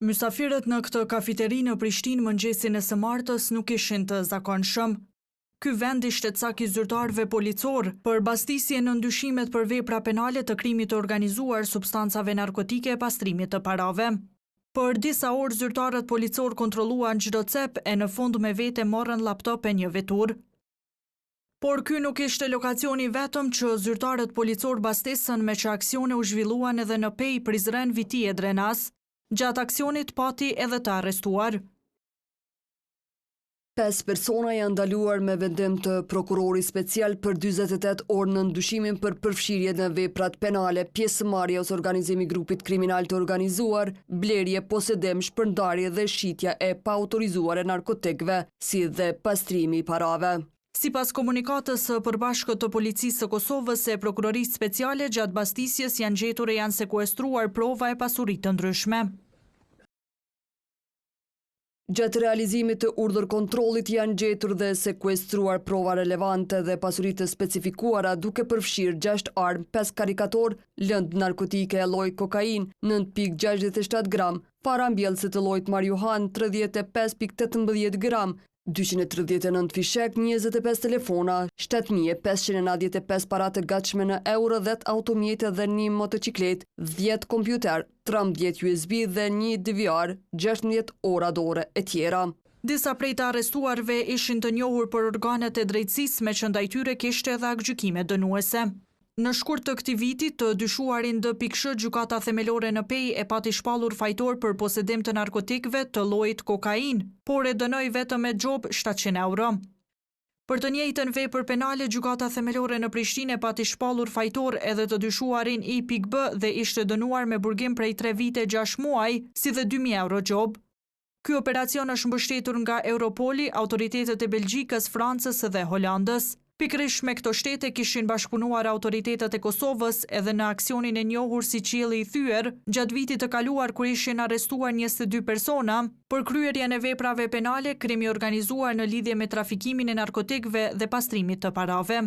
Mysafirët në këtë kafiteri në Prishtinë mëngjesin e së martës nuk ishin të zakonshëm. Ky vend ishte cak i zyrtarëve policor për bastisje në ndyshimet për vepra penale të krimit të organizuar, substancave narkotike e pastrimit të parave. Për disa orë zyrtarët policor kontrolluan çdo cep e në fund me vete morën laptop e një vetur. Por ky nuk ishte lokacioni vetëm që zyrtarët policor bastisën, me që aksione u zhvilluan edhe në Pej, Prizren, Viti e Drenas. Gjatë aksionit pati edhe të arrestuar. 5 persona janë ndaluar me vendim të prokurorit special për 48 orë në ndyshimin për përfshirje në veprat penale, pjesëmarrje ose organizimi i grupit kriminal të organizuar, blerje, posedim, shpërndarje dhe shitja e paautorizuar e narkotikëve, si dhe pastrimi i parave. Sipas komunikatës së përbashkët të Policisë së Kosovës e Prokurorisë Speciale, gjatë bastisjes janë gjetur e janë sekuestruar prova e pasuritë të ndryshme. Gjatë realizimit të urdhër kontrollit janë gjetur dhe sekuestruar prova relevante dhe pasuritë të specifikuara, duke përfshirë 6 armë, 5 karikator, lëndë narkotike e lloj kokain, 9.67 gram, para mbjellëse të llojit marijuan 35.18 gram, 239 fishek, 25 telefona, 7.595 para të gatshme në euro, 10 automjete dhe 1 motociklet, 10 kompjuter, 13 USB dhe 1 DVR, 16 ora dore e tjera. Disa prej të arrestuarve ishin të njohur për organet e drejtësisë, me që ndaj tyre kishte edhe akgjykime dënuese. Në shkurt të këtij viti, të dyshuarin D.Sh. Gjykata Themelore në Pej e pati shpallur fajtor për posedim të narkotikëve të llojit kokain, por e dënoi vetëm me xhop 700 euro. Për të njëjtën vepër penale, Gjykata Themelore në Prishtinë e pati shpallur fajtor edhe të dyshuarin I.B. dhe ishte dënuar me burgim prej 3 vite 6 muaj, si dhe 2.000 euro xhop. Ky operacion është mbështetur nga Europoli, autoritetet e Belgjikës, Francës dhe Holandës. Pikërisht me këto shtete kishin bashkëpunuar autoritetet e Kosovës edhe në aksionin e njohur si Qielli I Thyer, gjatë vitit të kaluar kur ishin arrestuar 22 persona për kryerjen e veprave penale, krimi organizuar në lidhje me trafikimin e narkotikëve dhe pastrimit të parave.